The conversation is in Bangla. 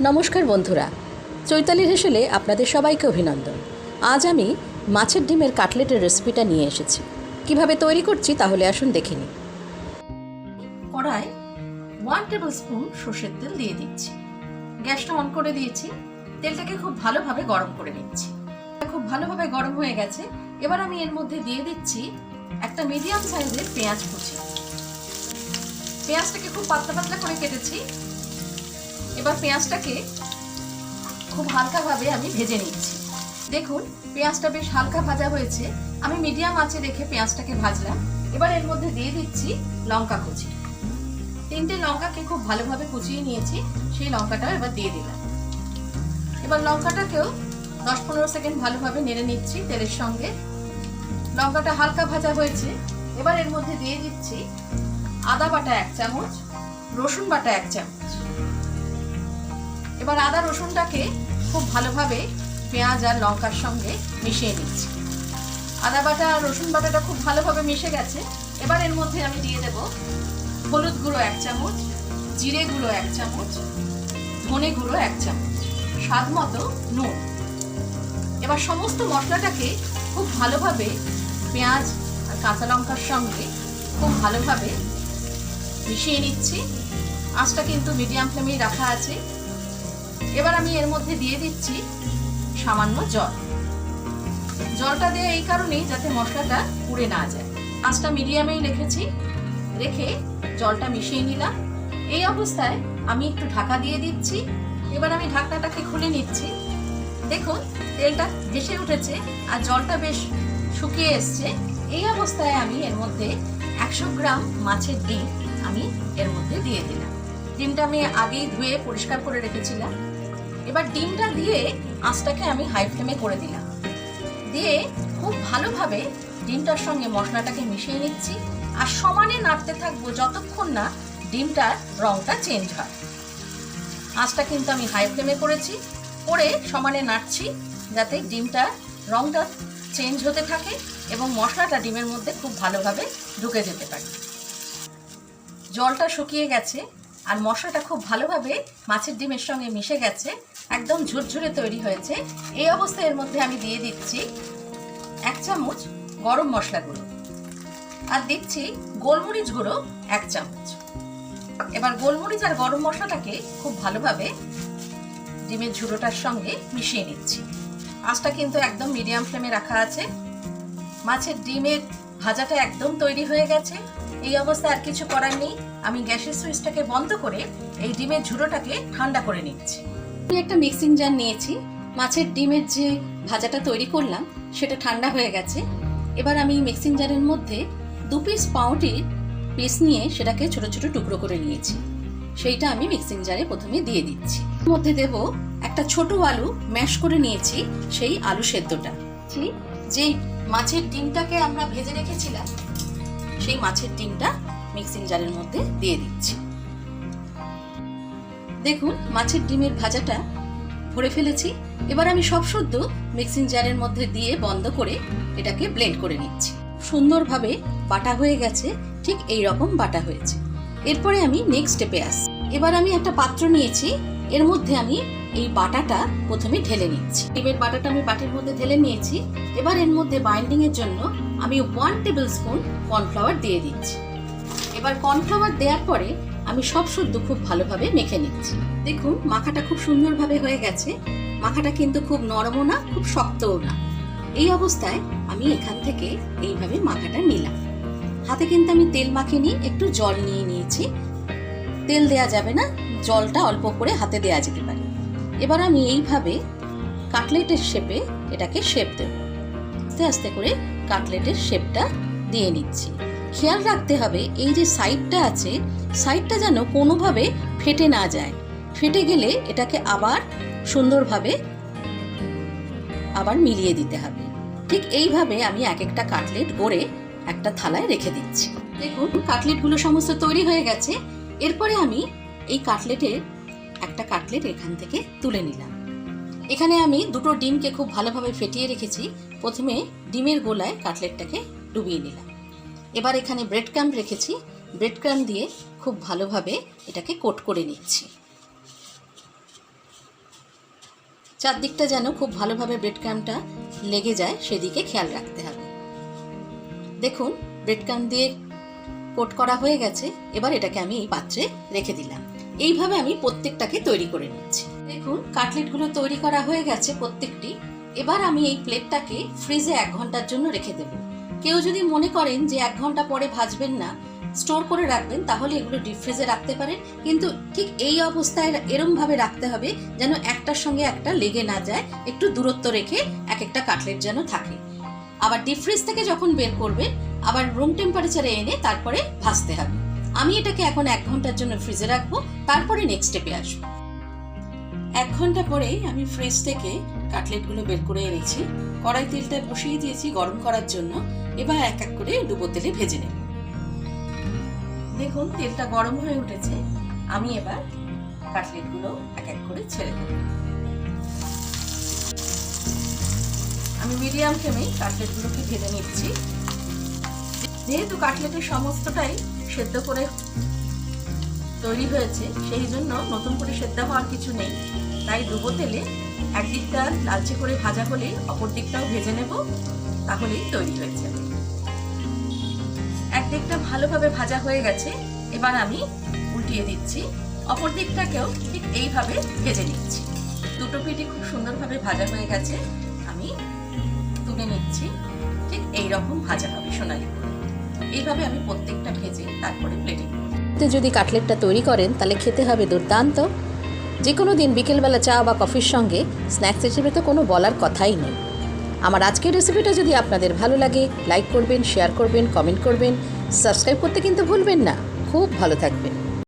নমস্কার বন্ধুরা, চৈতালির হেসেলে আপনাদের সবাইকে অভিনন্দন। আজ আমি মাছের ডিমের কাটলেটের রেসিপিটা নিয়ে এসেছি। কিভাবে তৈরি করছি তাহলে আসুন দেখে নিই। কড়ায় 1 টেবিল স্পুন সর্ষের তেল দিয়ে দিচ্ছি। গ্যাসটা অন করে দিয়েছি। তেলটাকে খুব ভালোভাবে গরম করে নিচ্ছি। খুব ভালোভাবে গরম হয়ে গেছে। এবার আমি এর মধ্যে দিয়ে দিচ্ছি একটা মিডিয়াম সাইজের পেঁয়াজ কুচি। পেঁয়াজটাকে খুব পাতলা পাতলা করে কেটেছি। এবার পেঁয়াজটাকে খুব হালকাভাবে আমি ভেজে নিচ্ছি। দেখুন পেঁয়াজটা বেশ হালকা ভাজা হয়েছে। আমি মিডিয়াম আঁচে রেখে পেঁয়াজটাকে ভাজলাম। এবার এর মধ্যে দিয়ে দিচ্ছি লঙ্কা কুচি। 3টে লঙ্কাকে খুব ভালোভাবে কুচিয়ে নিয়েছি, সেই লঙ্কাটাও এবার দিয়ে দিলাম। এবার লঙ্কাটাকেও 10-15 সেকেন্ড ভালোভাবে নেড়ে নিচ্ছি তেলের সঙ্গে। লঙ্কাটা হালকা ভাজা হয়েছে। এবার এর মধ্যে দিয়ে দিচ্ছি আদা বাটা 1 চামচ, রসুন বাটা 1 চামচ। এবার আদা রসুনটাকে খুব ভালোভাবে পেঁয়াজ আর লঙ্কার সঙ্গে মিশিয়ে নিচ্ছি। আদা বাটা আর রসুন বাটাটা খুব ভালোভাবে মিশে গেছে। এবার এর মধ্যে আমি দিয়ে দেব হলুদ গুঁড়ো 1 চামচ, জিরে গুঁড়ো 1 চামচ, ধনে গুঁড়ো 1 চামচ, স্বাদ মতো নুন। এবার সমস্ত মশলাটাকে খুব ভালোভাবে পেঁয়াজ আর কাঁচা লঙ্কার সঙ্গে খুব ভালোভাবে মিশিয়ে নিচ্ছি। আঁচটা কিন্তু মিডিয়াম ফ্লেমেই রাখা আছে। এবার আমি এর মধ্যে দিয়ে দিচ্ছি সামান্য জল। জলটা দেওয়া এই কারণেই যাতে মশলাটা পুড়ে না যায়। আঁচটা মিডিয়ামেই রেখে জলটা মিশিয়ে নিলাম। এই অবস্থায় আমি একটু ঢাকা দিয়ে দিচ্ছি। এবার আমি ঢাকনাটাকে খুলে নিচ্ছি। দেখুন তেলটা ভেসে উঠেছে আর জলটা বেশ শুকিয়ে এসছে। এই অবস্থায় আমি এর মধ্যে 100 গ্রাম মাছের ডিম আমি এর মধ্যে দিয়ে দিলাম। ডিমটা আমি আগেই ধুয়ে পরিষ্কার করে রেখেছিলাম। এবার ডিমটা দিয়ে আঁচটাকে আমি হাই ফ্লেমে করে দিলাম। দিয়ে খুব ভালোভাবে ডিমটার সঙ্গে মশলাটাকে মিশিয়ে নিচ্ছি আর সমানে নাড়তে থাকবো যতক্ষণ না ডিমটার রংটা চেঞ্জ হয়। আঁচটা কিন্তু আমি হাই ফ্লেমে করেছি, করে সমানে নাড়ছি যাতে ডিমটার রংটা চেঞ্জ হতে থাকে এবং মশলাটা ডিমের মধ্যে খুব ভালোভাবে ঢুকে যেতে পারে। জলটা শুকিয়ে গেছে আর মশলাটা খুব ভালোভাবে মাছের ডিমের সঙ্গে মিশে গেছে, একদম ঝুরঝুরে তৈরি হয়েছে। এই অবস্থায় এর মধ্যে আমি দিয়ে দিচ্ছি 1 চামচ গরম মশলা গুঁড়ো আর দিচ্ছি গোলমরিচ গুঁড়ো 1 চামচ। এবার গোলমরিচ আর গরম মশলাটাকে খুব ভালোভাবে ডিমের ঝুড়োটার সঙ্গে মিশিয়ে নিচ্ছি। আঁচটা কিন্তু একদম মিডিয়াম ফ্লেমে রাখা আছে। মাছের ডিমের ভাজাটা একদম তৈরি হয়ে গেছে। এই অবস্থায় আর কিছু করার নেই। আমি গ্যাসের সুইচটাকে বন্ধ করে এই ডিমের ঝুড়োটাকে ঠান্ডা করে নিচ্ছি। আমি একটা মিক্সিং জার নিয়েছি। মাছের ডিমের যে ভাজাটা তৈরি করলাম সেটা ঠান্ডা হয়ে গেছে। এবার আমি মিক্সিং জারের মধ্যে 2 পিস পাউরুটির পিস নিয়ে সেটাকে ছোট ছোট টুকরো করে নিয়েছি। সেইটা আমি মিক্সিং জারে প্রথমে দিয়ে দিচ্ছি। এর মধ্যে দেব একটা ছোট আলু ম্যাশ করে নিয়েছি, সেই আলু সেদ্ধটা। যেই মাছের ডিমটাকে আমরা ভেজে রেখেছিলাম সেই মাছের ডিমটা মিক্সিং জারের মধ্যে দিয়ে দিচ্ছি। দেখুন মাছের ডিমের ভাজাটা ভরে ফেলেছি। এবার আমি সব শুদ্ধ মিক্সিং জারের মধ্যে দিয়ে বন্ধ করে এটাকে ব্লেন্ড করে নিচ্ছি। সুন্দরভাবে বাটা হয়ে গেছে, ঠিক এই রকম বাটা হয়েছে। এরপরে আমি নেক্সট স্টেপে আসছি। এবার আমি একটা পাত্র নিয়েছি, এর মধ্যে আমি এই বাটাটা প্রথমে ঢেলে নিচ্ছি। ডিমের বাটাটা আমি বাটির মধ্যে ঢেলে নিয়েছি। এবার এর মধ্যে বাইন্ডিং এর জন্য আমি 1 টেবিল স্পুন কর্নফ্লাওয়ার দিয়ে দিচ্ছি। এবার কর্নফ্লাওয়ার দেওয়ার পরে আমি সব শুদ্ধ খুব ভালোভাবে মেখে নিচ্ছি। দেখুন মাখাটা খুব সুন্দরভাবে হয়ে গেছে। মাখাটা কিন্তু খুব নরমও না, খুব শক্তও না। এই অবস্থায় আমি এখান থেকে এইভাবে মাখাটা নিলাম। হাতে কিন্তু আমি তেল মাখিনি, একটু জল নিয়ে নিয়েছি। তেল দেয়া যাবে না, জলটা অল্প করে হাতে দেয়া যেতে পারে। এবার আমি এইভাবে কাটলেটের শেপে এটাকে শেপ দেব। আস্তে আস্তে করে কাটলেটের শেপটা দিয়ে নিচ্ছি। খেয়াল রাখতে হবে এই যে সাইডটা আছে, সাইডটা যেন কোনোভাবে ফেটে না যায়। ফেটে গেলে এটাকে আবার সুন্দরভাবে আবার মিলিয়ে দিতে হবে। ঠিক এইভাবে আমি এক একটা কাটলেট গড়ে একটা থালায় রেখে দিচ্ছি। দেখুন কাটলেটগুলো সমস্ত তৈরি হয়ে গেছে। এরপরে আমি এই কাটলেটের একটা কাটলেট এখান থেকে তুলে নিলাম। এখানে আমি 2টো ডিমকে খুব ভালোভাবে ফেটিয়ে রেখেছি। প্রথমে ডিমের গোলায় কাটলেটটাকে ডুবিয়ে নিলাম। এবার এখানে ব্রেড ক্রাম্ব রেখেছি, ব্রেড ক্রাম্ব দিয়ে খুব ভালোভাবে এটাকে কোট করে নিচ্ছি। চারদিকটা যেন খুব ভালোভাবে ব্রেড ক্রাম্বটা লেগে যায় সেদিকে খেয়াল রাখতে হবে। দেখুন ব্রেড ক্রাম্ব দিয়ে কোট করা হয়ে গেছে। এবার এটাকে আমি এই পাত্রে রেখে দিলাম। এইভাবে আমি প্রত্যেকটাকে তৈরি করে নিচ্ছি। দেখুন কাটলেটগুলো তৈরি করা হয়ে গেছে প্রত্যেকটি। এবার আমি এই প্লেটটাকে ফ্রিজে 1 ঘন্টার জন্য রেখে দেব। কেউ যদি মনে করেন যে 1 ঘন্টা পরে ভাজবেন না, স্টোর করে রাখবেন, তাহলে এগুলো ডিপ ফ্রিজে রাখতে পারেন। কিন্তু ঠিক এই অবস্থায় এরমভাবে রাখতে হবে যেন একটার সঙ্গে একটা লেগে না যায়, একটু দূরত্ব রেখে এক একটা কাটলেট যেন থাকে। আবার ডিপ ফ্রিজ থেকে যখন বের করবেন আবার রুম টেম্পারেচারে এনে তারপরে ভাজতে হবে। আমি এটাকে এখন 1 ঘন্টার জন্য ফ্রিজে রাখবো, তারপরে নেক্সট স্টেপে আসবো। 1 ঘন্টা পরে আমি ফ্রিজ থেকে কাটলেটগুলো বের করে এনেছি। কড়াই তেলটা বসিয়ে দিয়েছি গরম করার জন্য। এবার এক এক করে ডুবো তেলে ভেজে নেব। দেখুন তেলটা গরম হয়ে উঠেছে। আমি এবার কাটলেটগুলো এক এক করে ছেড়ে দেব। আমি মিডিয়াম ফ্লেমে কাটলেটগুলোকে ভেজে নিচ্ছি। যেহেতু কাটলেটের সমস্তটাই সেদ্ধ করে তৈরি হয়েছে, সেই জন্য নতুন করে সেদ্ধ হওয়ার কিছু নেই। তাই ডুবো তেলে একদিকটা লালচে করে ভাজা হলে অপর দিকটাও ভেজে নেব, তাহলেই তৈরি হয়ে যাবে। একদিকটা ভালোভাবে ভাজা হয়ে গেছে। এবার আমি উল্টিয়ে দিচ্ছি, অপর দিকটাকেও ঠিক এইভাবে ভেজে নিচ্ছি। দুটো পিঠই খুব সুন্দরভাবে ভাজা হয়ে গেছে। আমি তুলে নিচ্ছি। ঠিক এইরকম ভাজা হবে সোনালি করে। এইভাবে আমি প্রত্যেকটা ভেজে তারপরে প্লেটে দেব। যদি কাটলেটটা তৈরি করেন তাহলে খেতে হবে দুর্দান্ত। যে কোনো দিন বিকেলবেলা চা বা কফির সঙ্গে স্ন্যাক্স হিসেবে তো কোনো বলার কথাই নেই। আমার আজকের রেসিপিটা যদি আপনাদের ভালো লাগে লাইক করবেন, শেয়ার করবেন, কমেন্ট করবেন, সাবস্ক্রাইব করতে কিন্তু ভুলবেন না। খুব ভালো থাকবেন।